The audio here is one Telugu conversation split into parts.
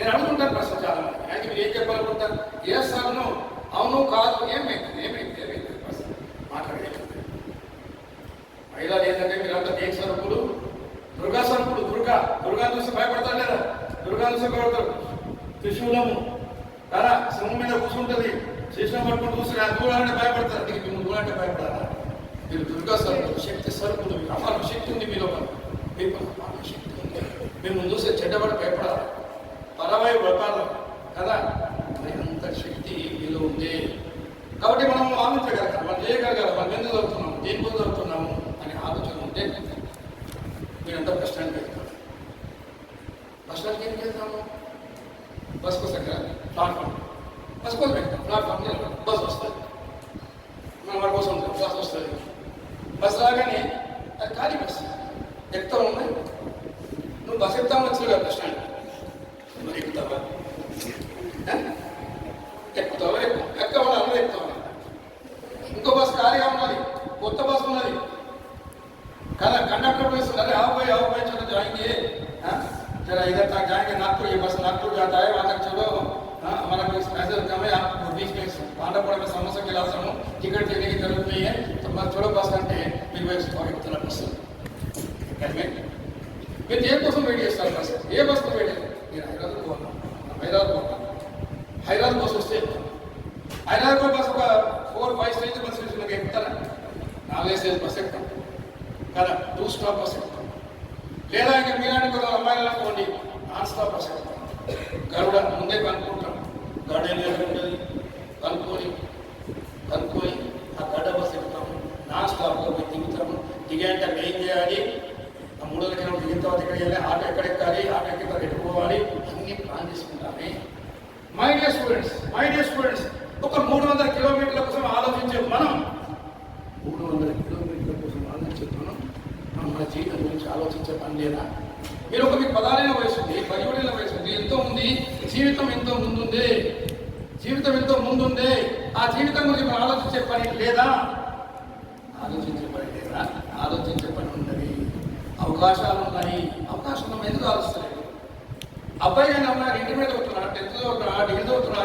నేను అడుగుతుంటాను ప్రశ్న చాలా మంది, అయితే మీరు ఏం చెప్పాలనుకుంటారు? ఏ సార్ను అవును కాదు ఏమైంది ప్రశ్న మాట్లాడేది. మహిళలు ఏంటంటే మీరంతా దేశ సరుకులు, దుర్గా సరుకులు, దుర్గా చూసి భయపడతారు లేదా? దుర్గా చూసి భయపడతారు. త్రిశూలము కదా సింహం మీద కూర్చుంటుంది, శేషం పట్టుకుని చూసి దూరాలంటే భయపడతారు. దీనికి మీరు దూరాలంటే భయపడాలా? మీరు దుర్గా సరుకులు, శక్తి సరుకులు, మీకు అపార శక్తి ఉంది మీలో, మీకు అపార శక్తి ఉంది. మేము చూసే చెడ్డబడి భయపడాలి, పరవాయు వ్రతాలు కదా, మరి అంత శక్తి మీలో ఉంది. కాబట్టి మనం ఆలోచించగలగాలి, మనం చేయగలగాలి, మనం ఎందుకు చదువుతున్నాము, దేని కోసం చదువుతున్నాము అనే ఆలోచన ఉంటే మీరంతా బస్ స్టాండ్కి వెళ్తారు. బస్ స్టాండ్కి ఏం వెళ్తాము? బస్ కోసం కదా, ప్లాట్ఫామ్ బస్ కోసం వెళ్తాం, ప్లాట్ఫామ్ బస్ వస్తుంది, మన వారి కోసం బస్ వస్తుంది. బస్ రాగానే అది ఖాళీ బస్ ఎక్కుతా ఉన్నాయి, నువ్వు బస్ ఎక్కుతాము వచ్చి కదా బస్ స్టాండ్, మరి ఎక్కుతావా? ఎక్కుతావా? ఎక్కవా? అందరూ ఎక్కుతావా? ఇంకో బస్ ఖాళీగా ఉన్నది, కొత్త బస్ ఉన్నది కదా, कंडक्टर को अरे आओ भाई चलो जाएंगे, जरा इधर तक जाएंगे नागपुर, ये बस नागपुर जाता है, वहाँ तक चलो, हमारा कुछ पैसे कम है, आप बीच में पांडापुरा में समोसा खिलाता हूँ, टिकट देने की जरूरत नहीं है, तो बस छोड़ो बस घंटे మీరు ఉత్తర బస్సు మీరు దేనికోసం వెయిట్ చేస్తారు? బస్ ఏ బస్సు వెయిట్ చేస్తారు? నేను హైదరాబాద్ బస్సు వస్తే హైదరాబాద్ బస్ ఒక 4-5 స్టేజ్ బస్సు ఎక్కుతారా? 4 స్టేజ్ బస్సు ఎక్కుతాం కదా, 2 స్టాప్ బస్ ఎక్కుతాం. లేదా ఇంకా మీలాంటి కొంత అమ్మాయిలు అనుకోండి, నాన్ స్టాప్ బస్ ఎక్కుతాం. గరుడ ముందే కనుక్కుంటాం, గడ ఉంటుంది, కనుక్కొని ఆ గడ్డ బస్ ఎక్కుతాము, నాన్ స్టాప్లో పోయి దిగుతాము. దిగాక ఏం చేయాలి, ఆ 300 కిలోమీటర్లు దిగిన తర్వాత ఎక్కడ వెళ్ళాలి, ఆటో ఎక్కడ ఎక్కాలి, ఆటో ఎక్కిన తర్వాత ఎట్టుకోవాలి, అన్ని ప్లాన్ చేసుకుంటామే. మై డియర్ స్టూడెంట్స్, ఒక 300 కిలోమీటర్ల కోసం ఆలోచించే మనం, 300 కిలోమీటర్ల కోసం ఆలోచించే మన జీవితం గురించి ఆలోచించే పని లేదా? మీరు మీకు 16 వయసు ఉంది, 17 వయసు ఉంది, ఎంతో ఉంది, జీవితం ఎంతో ముందుంది, ఆ జీవితం గురించి మనం ఆలోచించే పని లేదా? ఆలోచించే పని ఉన్నది. అవకాశాలు ఉన్నాయి, అవకాశం ఎందుకు ఆలోచిస్తలేదు? అబ్బాయి అయినా ఉన్నారు, ఇంటర్మీడియట్ చదువుతున్నా, 10th చదువుతున్నా, డిగ్రీ చదువుతున్నా,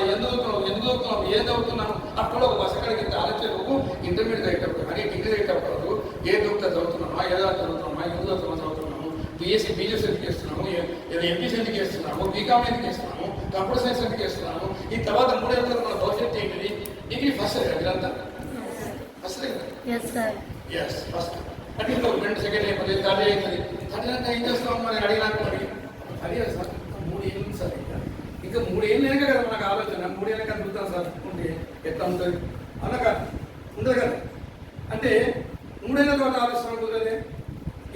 ఏం చదువుతున్నాను అక్కడ ఒక బస్ ఎక్కడికి ఆలోచనకు ఇంటర్మీడియట్ అయ్యేటప్పుడు కానీ డిగ్రీ అయ్యేటప్పుడు ఏ దొరుకుతా చదువుతున్నామా, ఏదో చదువుతున్నామా, ఎందుకు చదువుతున్నాము, బీఎస్సీ బీజెస్ ఎందుకు చేస్తున్నాము, ఏదో ఎంపీసీ ఎందుకు చేస్తున్నాము, బీకామ్ ఎందుకు చేస్తున్నాము, కంప్యూటర్ సైన్స్ ఎందుకు చేస్తున్నాము, ఈ తర్వాత 3 ఏళ్ళ మన భవిష్యత్తు ఏంటిది? డిగ్రీ ఫస్ట్ మీరంతా ఫస్ట్ ఫస్ట్ అంటే ఇంకో 2 సెకండ్ అయిపోతుంది, 30 అవుతుంది. 30 ఏం చేస్తాం మరి అడిగినాక అడిగారు సార్ 3 ఏళ్ళు సార్, ఇంకా 3 ఏళ్ళు లేక కదా మనకు ఆలోచన, 3 ఏళ్ళ కదా చూద్దాం సార్ ఉంటే ఎట్లా ఉంటుంది అనక ఉండదు కదా. అంటే 3 ఏళ్ళ తర్వాత ఆలోచన కుదరదే,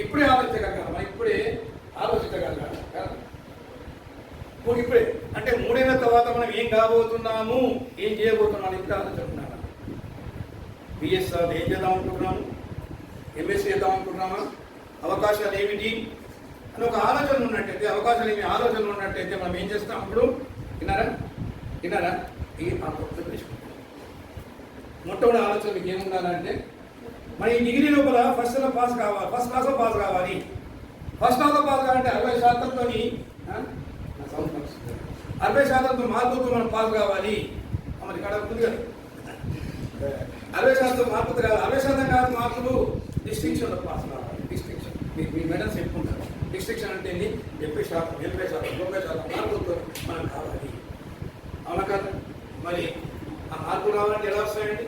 ఇప్పుడే ఆలోచించగలగాలి, మనం ఇప్పుడే ఆలోచించగలగాలి కదా. ఇప్పుడే అంటే 3 ఏళ్ళ తర్వాత మనం ఏం కాబోతున్నాము, ఏం చేయబోతున్నాము ఇప్పుడే ఆలోచిస్తున్నాము. బిఎస్ఆర్ ఏం చేద్దాం అనుకుంటున్నాము, ఎంఎస్సీ చేద్దాం అనుకుంటున్నామా, అవకాశాలు ఏమిటి అని ఒక ఆలోచన ఉన్నట్టయితే, అవకాశాలు ఏమి ఆలోచనలు ఉన్నట్టయితే మనం ఏం చేస్తాం? అప్పుడు విన్నారా ఈ మొట్టమొదటి ఆలోచన మీకు ఏముండాలంటే, మన ఈ డిగ్రీ లోపల ఫస్ట్ క్లాస్లో పాస్ కావాలి, ఫస్ట్ క్లాస్లో పాస్ కావాలంటే 60% మార్కులతో మనం పాస్ కావాలి. మరి ఇక్కడ ఉంది కదా 60% మార్కులు కాదు, 60% కాదు మార్కులు డిస్టింక్షన్లో పాస్ కావాలి. డిస్టింక్షన్ మీ మెడల్స్ చెప్పుకుంటారు. డిస్టింక్షన్ అంటే 70% మార్కులతో మనం కావాలి, అవునా కదా? మరి ఆ మార్కులు రావాలంటే ఎలా వస్తాయండి?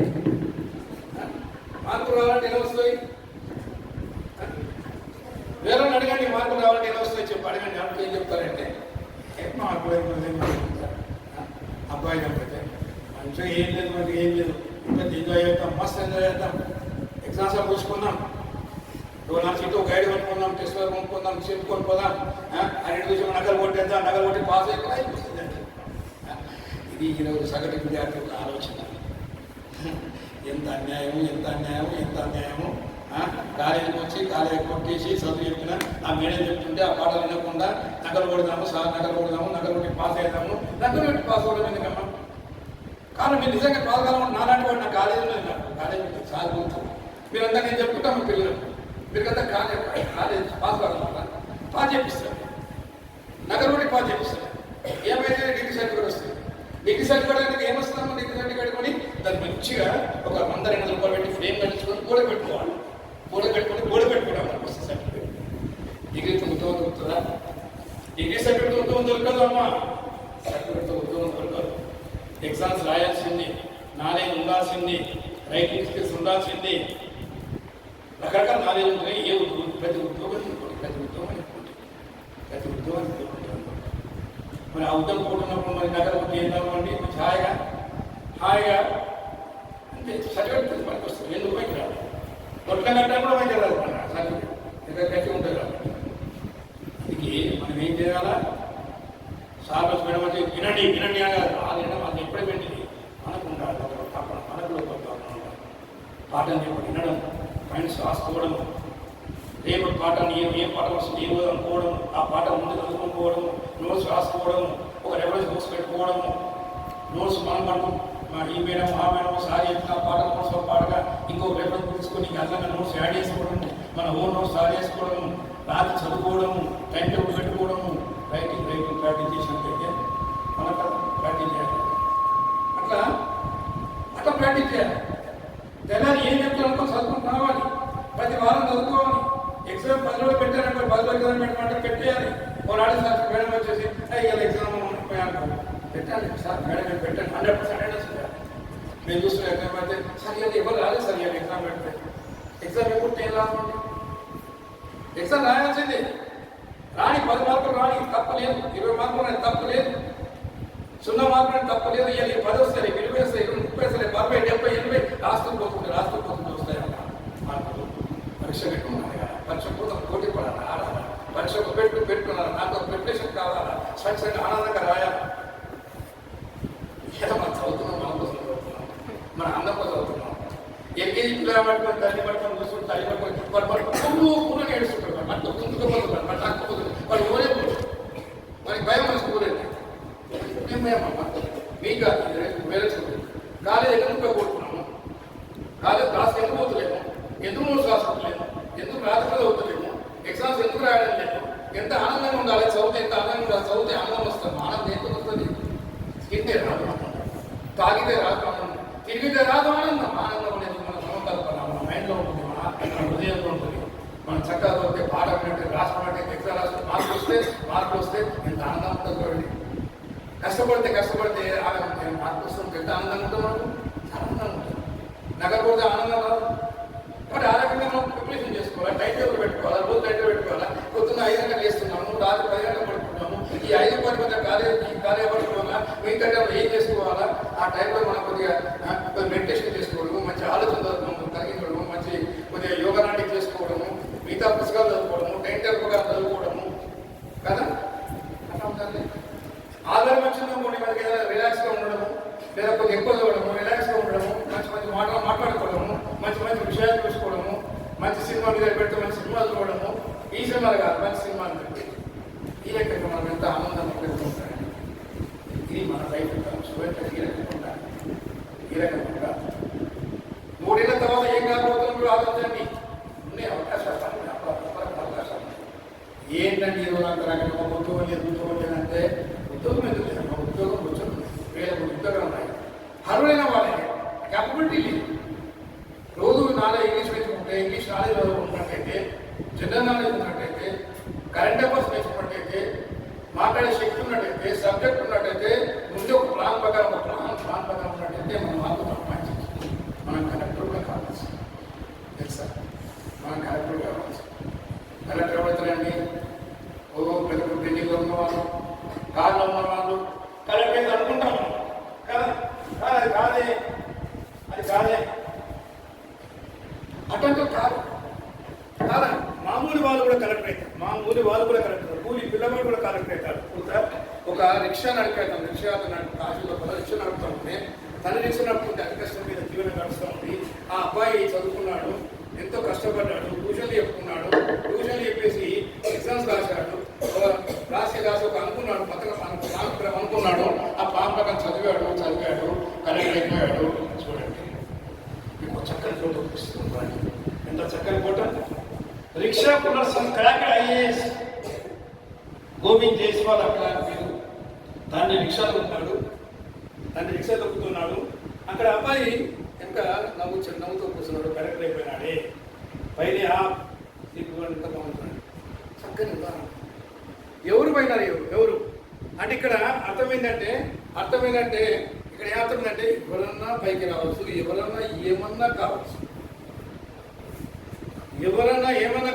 వేరే అడగండి, మార్కులు రావాలంటే ఎలా వస్తాయి చెప్పి అడగండి. అంటే ఏం చెప్తారంటే మార్కులు అబ్బాయి చెప్పైతే మంచిగా ఏం లేదు, ఇంకా ఎంజాయ్ చేద్దాం, మస్తు ఎంజాయ్ చేద్దాం, ఎగ్జామ్స్ చూసుకుందాం, 2-4 సీట్లు గైడ్ కొనుక్కుందాం, టెస్ట్ కొనుక్కుందాం, సీట్ కొనుక్కుందాం, అన్నిటి చూసి నగలు కొట్టి పాస్ అయిపోతుంది. ఇది ఈరోజు సగటు విద్యార్థి యొక్క ఆలోచన. ఎంత అన్యాయము. కాలేజీకి వచ్చి కాలేజీ కొట్టేసి చదువు చెప్పిన ఆ మేడం చెప్తుంటే ఆ పాటలు వినకుండా నగలు కొడదాము, నగలు కొట్టి పాస్ అవుతాము. నగలు పెట్టి పాస్ అవ్వడం ఎందుకమ్మా? కారణం మీరు నిజంగా పాస్ కావాలంటే నాలాంటి వాడు నా కాలేజీలో కాలేజీ చదువుతాం. మీరంతా నేను చెప్పుకుంటాము పిల్లలు, మీరంతా కాలేజ్ పాస్ కావాలన్నా పాస్ చేపిస్తారు, నగలు కొట్టి పాస్ చేపిస్తారు. ఏమైతే సర్టిఫికేట్ ఏమొస్తామో డిగ్రీ సర్టిఫికేట్ కొని దాన్ని మంచిగా ఒక 100-200 రూపాయలు పెట్టి ఫ్రేమ్ కట్టించుకొని గోడ పెట్టుకోవాలి. గోడ పెట్టుకోవడం మనకు వస్తుంది సర్టిఫికేట్. డిగ్రీ ఉద్యోగం దొరుకుతుందా? డిగ్రీ సర్టిఫికేట్ ఉద్యోగం దొరకదు అమ్మా. సర్టిఫికేట్తో ఉద్యోగం దొరకదు. ఎగ్జామ్స్ రాయాల్సింది, నాలెడ్జ్ ఉండాల్సింది, రైటింగ్ స్కిల్స్ ఉండాల్సింది, రకరకాల నాలెడ్జ్ ఉంటాయి. ప్రతి ఉద్యోగం మరి ఆ ఉద్యోగం పోతున్నప్పుడు మరి నగరం ఏంటండి హాయిగా అంటే సర్టిఫికేట్ మనకు వస్తుంది. ఎందుకు పైకి రాదు? కొట్ల కట్టా కూడా పైకి రాదు. సర్టిఫికేట్ గట్టి ఉంటుంది కాబట్టి అందుకే మనం ఏం చేయాలా? సార్ వచ్చి వినండి వినండి అని రాలేనా? అది ఎప్పుడే పెట్టింది మనకు ఉండాలి. మనకు పాఠం చెప్పి వినడం, మైండ్స్ రాసుకోవడం, రేపు పాఠాన్ని ఏ పాఠం వస్తుంది ఏ రోజు అనుకోవడం, ఆ పాఠం ముందు చదువుకోవడం, నోట్స్ రాసుకోవడం, ఒక రెఫరెన్స్ బుక్స్ పెట్టుకోవడం, నోట్స్ మనం ఈ మేడం ఆ మేడం సార్ చెప్పిన పాఠం నోట్స్ పాడగా ఇంకొక రెఫరెన్స్ బుక్ తీసుకొని అర్థంగా నోట్స్ యాడ్ చేసుకోవడం, మన ఓన్ నోట్స్ యాడ్ చేసుకోవడం, రాత్రి చదువుకోవడం, టైం టేబుల్ పెట్టుకోవడము, రైటింగ్ ప్రాక్టీస్ చేసినట్లయితే మనకు ప్రాక్టీస్ చేయాలి. అట్లా ప్రాక్టీస్ చేయాలి. తెల్లారి ఏం చెప్తారనుకో చదువుకుని రావాలి. ప్రతి వారం చదువుకోవాలి. ఎగ్జామ్ 10 రోజులు పెట్టారంటే 10 రోజులు ఎగ్జామ్ పెట్టమంటే పెట్టేయాలి. ఒకనాడు సార్ మేడం వచ్చేసి ఇవాళ ఎగ్జామ్ పెట్టాలి సార్ మేడం పెట్టండి 100% అటెండెన్స్ ఉండాలి. నేను చూస్తున్న ఎగ్జామ్ పెడితే సార్ ఇవాళ ఎవరు రాలేదు సార్ ఇవాళ ఎగ్జామ్ పెడితే ఎగ్జామ్ ఎప్పుడు ఏం రాదండి. ఎగ్జామ్ రాయాల్సిందే. రాని 10 మార్కులు రాని తప్పలేదు, 20 మార్కులు రాని తప్పలేదు, 0 మార్కులు తప్పలేదు. ఇవాళ 10 వస్తాయి, 20 వస్తాయి, 30 వస్తాయి, 40, 70, 80 రాస్తూ పోతుంది వస్తాయి మార్కులు. పరీక్ష పెట్టుకున్నాను కదా, పరీక్ష కోసం పోటీ పడాలి, ఆడాలి, పరీక్షకు పెట్టుకున్నాను, నాకు ప్రిపరేషన్ కావాలా, స్వచ్ఛంగా ఆనందంగా రాయాలి. ఏదో మనం చదువుతున్నాం, మన కోసం చదువుతున్నాం, మన అన్నం కోసం చదువుతున్నాం. ఎల్కేజీ పిల్లలు పట్టుకొని తల్లి పట్టుకొని చూసుకుంటే తల్లి పట్టుకొని పూర్ణంగా ఏడుస్తుంటారు. మనకు ముందుకుపోతున్నారు, మన తక్కుపోతుంది, వాళ్ళు ఓరే మనకి భయం మన స్కూల్ ఏంటి ఏం భయం అమ్మ మీకు వేరే స్కూల్ కాలేజ్ ఎందుకు కోరుకున్నాము, కాలేజ్ క్లాస్ ఎందుకు పోతలేము, ఎందుకు నోట్స్ రాసుకోవట్లేము, ఎందుకు రాత్రిలో అవుతలేము, ఎగ్జామ్స్ ఎందుకు రాయడం లేదు, ఎంత ఆనందంగా ఉండాలి చదివితే, ఎంత ఆనందంగా ఉండాలి చదివితే ఆనందం వస్తుంది. ఆనందం ఎందుకు వస్తుంది? తింటే రాదు ఆనందం, తాగితే రాదు ఆనందం, తిరిగితే రాదు ఆనందం. ఆనందం అనేది మన సమకల్పన, మన మైండ్లో ఉంటుంది, మన హృదయంలో ఉంటుంది. మనం చక్కగా చదివితే పాట వినట్టు రాసుకున్నట్టు ఎగ్జామ్ రాసుకుంటే మార్కులు వస్తే ఎంత ఆనందం ఉంటుంది చూడండి. కష్టపడితే మార్కులు వస్తుంది ఎంత ఆనందంగా ఉంటుంది, మనకు ఆనందంగా ఉంటుంది. నగరపోతే ఆనందం రాదు. కాబట్టి ఆ రకంగా మనం ప్రిపరేషన్ చేసుకోవాలి, టైం టేబుల్ పెట్టుకోవాలి, రోజు టైం టేబుల్ పెట్టుకోవాలి. పొద్దున్న 5 గంటలకు వేస్తున్నాము, రాత్రి 10 గంటలకు పడుకుంటాము. ఈ 5 మధ్య కార్య పడుకోవాలా, మిగతా ఏం చేసుకోవాలా, ఆ టైంలో మనం కొద్దిగా మెడిటేషన్ చేసుకోవడము, మంచి ఆలోచన కలిగించడము, మంచి కొద్దిగా యోగా నాటికి చేసుకోవడము, మిగతా పుస్తకాలు చదువుకోవడము, టైం టేబుల్గా చదువుకోవడము కదా. అట్లా ఉంటుంది. ఆధారం వచ్చిందో కొన్ని మనకి రిలాక్స్గా ఉండడము, లేదా కొద్దిగా ఎక్కువ చదవడము, రిలాక్స్గా ఉండడము, మంచి మంచి మాట్లాడుకోవడము, మంచి మంచి విషయాలు చూసుకోవడము, మంచి సినిమా మీద పెడితే మంచి సినిమాలు చూడడము, ఈ సినిమాలు కాదు మంచి సినిమాలు పెట్టి ఈ రకంగా మనం ఎంత ఆనందంగా పెట్టుకుంటాం. ఇది మన లైఫ్ స్టూడెంట్ ఈ రకంగా 3 ఏళ్ల తర్వాత ఏం కాకపోతున్నాం ఆలోచించండి. ఉన్నాయి అవకాశాలు ఏంటంటే ఈ రోజు అంతరంగా ఉద్యోగం లేదంటే ఉద్యోగం ఎందుకు లేదు? మా ఉద్యోగం కొంచెం వేల ఉద్యోగాలు ఉన్నాయి. అర్హులైన వాళ్ళకి క్యాపబిలిటీ లేదు. రోజు నాలుగు ఇంగ్లీష్ నేర్చుకుంటే, ఇంగ్లీష్ నాలెడ్జ్ ఉన్నట్టయితే, జనరల్ నాలెడ్జ్ ఉన్నట్టయితే, కరెంట్ అఫైర్స్ నేర్చుకున్నట్టయితే, మాట్లాడే శక్తి ఉన్నట్టయితే, సబ్జెక్ట్ ఉన్నట్టయితే, ముందు ఒక ప్లాన్ ప్రకారం ఉన్నట్టయితే మనం మార్పు సంపాదించవచ్చు. మనం కలెక్టర్గా కావాల్సి తెలుసా? మనం కలెక్టర్ కావాల్సి. కలెక్టర్ ఎవరైతారండి? పెద్ద ఢిల్లీలో ఉన్న వాళ్ళు, కార్లో ఉన్న వాళ్ళు కలెక్టర్ అయితే అనుకుంటాము కదా. అది కాదే అటంటూ కాదు. మామూలు వాళ్ళు కూడా కలెక్టర్ అవుతారు, కూలి పిల్లవాడు కూడా కలెక్టర్ అవుతాడు. ఒక రిక్షా నడిపేస్తాం, రిక్షా కాశీలో రిక్షా నడుపుతుంటే తన రిక్షా నడుపుతుంటే అతి కష్టం మీద జీవనం గడుస్తూ ఉంది. ఆ అబ్బాయి చదువుకున్నాడు, ఎంతో కష్టపడ్డాడు, ట్యూషన్లు చెప్పుకున్నాడు, ట్యూషన్లు చెప్పేసి ఎగ్జామ్స్ రాశాడు, రాసి ఒక అనుకున్నాడు, పక్కన అనుకున్నాడు, ఆ ప్లాన్ ప్రకారం చదివాడు, కలెక్టర్ అయిపోయాడు. చూడండి మీకు చక్కని ఫోటో చూపిస్తుంది. ఎంత చక్కని ఫోటో! రిక్షా పునర్సంస్కరణ ఐఏఎస్ గోవింద్ జైస్వాల్ అక్కడ మీరు తండ్రి రిక్షాలో ఉన్నాడు, తండ్రి రిక్షా తొక్కుతున్నాడు. అక్కడ అబ్బాయి ఇంకా నవ్వుతూ కూర్చున్నాడు. కరెక్ట్ అయిపోయినాడే పైన నీకు ఎంత బాగుంటున్నాడు. చక్కని ఉదాహరణ. ఎవరు పోయినారు? ఎవరు అంటే ఇక్కడ అర్థమైందంటే ఇక్కడ ఏమర్థమైందంటే ఎవరన్నా పైకి రావచ్చు, ఎవరన్నా ఏమన్నా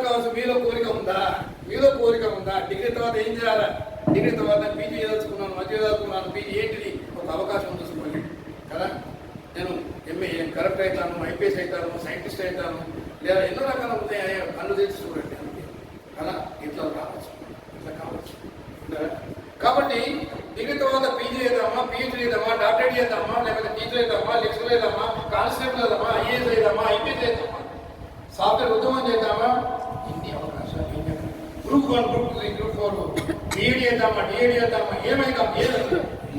కావచ్చు, మీలో కోరిక ఉందా? డిగ్రీ తర్వాత ఏం చేయాలా? డిగ్రీ తర్వాత పీజీ చదువుకున్నాను, మధ్య చదువుకున్నాను, పీజీ ఏంటిది? ఒక అవకాశం చూసుకోండి కదా. నేను ఎంఏ కరెక్ట్ అవుతాను, ఐపీఎస్ అవుతాను, సైంటిస్ట్ అవుతాను, లేదా ఎన్నో రకాల ఉంటాయి. కళ్ళు తెచ్చి చూడండి కదా. ఇట్లా కావచ్చు. కాబట్టి డిగ్రీ తర్వాత పీజీ చేద్దామా, పిహెచ్డీ చేద్దామా, డాక్టరేట్ చేద్దామా, లేకపోతే టీచర్ చేద్దామా, లెక్చరర్ చేద్దామా, కానిస్టేబుల్ చేద్దామా, ఐఏఎస్ చేద్దామా, ఐపీఎస్ చేద్దామా, సాఫ్ట్వేర్ ఉద్యమం చేద్దామా, ఇన్ని అవకాశాలు. గ్రూప్ 1, గ్రూప్ 3, గ్రూప్ 4, డిఎడ్ చేద్దామా, ఏమైనా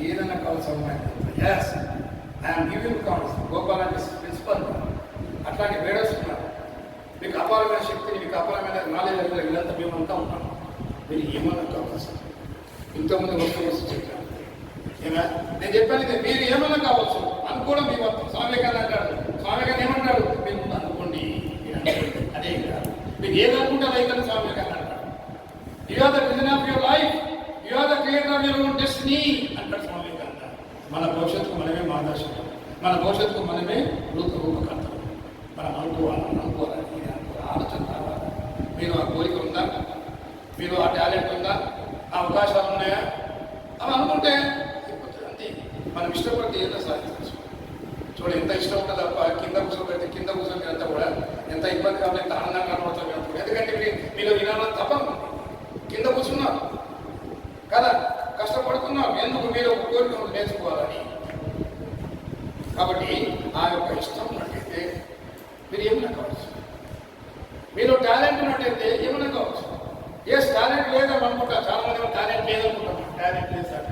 ఏదైనా కావాల్సి అమ్మాయి. ఎస్, ఐఎమ్ గివింగ్ కావాల్సి గోపాలంటే ప్రిన్సిపల్ అట్లాంటి మేడర్స్ ఉన్నారు. మీకు అపారమైన శక్తిని, మీకు అపారమైన నాలెడ్జ్ వీళ్ళంతా మేమంతా ఉంటాం. మీరు ఏమన్నా కావాల్సి ఇంతకుముందు వస్తు చెప్పాను. నేను చెప్పాను మీరు ఏమన్నా కావచ్చు అనుకోవడం మీ వస్తుంది. స్వామి గారు అంటాడు, స్వామి గారు ఏమంటాడు? మీరు ముందు అనుకోండి, అదే కాదు. మీకు ఏదనుకుంటారు అయితే స్వామి గారు అంటాడు. You are the vision of your life, you are the creator of your own destiny అంటాడు స్వామి గారు అంటారు. మన భవిష్యత్తుకు మనమే మార్గదర్శకులు, మన భవిష్యత్తుకు మనమే రూపకర్తలు. మనం అనుకోవాలి, ఆలోచన రావాలి. మీరు ఆ కోరిక ఉందా? మీరు ఆ టాలెంట్ ఉందా? ఆ అవకాశాలు ఉన్నాయా? అవి అనుకుంటే అంతే. మనం ఇష్టపడితే ఏదో సాధించవచ్చు. చూడండి, ఎంత ఇష్టం ఉంటుందో తప్ప కింద కూర్చోబెడితే కూడా ఎంత ఇబ్బంది కావాలి, ఎంత ఆనందంగా కనబడుతుంది. ఎందుకంటే మీరు వినాలని తప్పను. కింద కూర్చున్నారు కదా, కష్టపడుతున్నాం. ఎందుకు? మీరు ఒక కోరిక నేర్చుకోవాలని. కాబట్టి ఆ యొక్క ఇష్టం ఉన్నట్టయితే మీరు ఏమైనా కావచ్చు. మీరు టాలెంట్ ఉన్నట్టయితే ఏమైనా కావచ్చు. టాలెంట్ లేదని అనుకుంటారు చాలా మంది. టాలెంట్ లేదనుకుంటాం. టాలెంట్ లేదు సార్,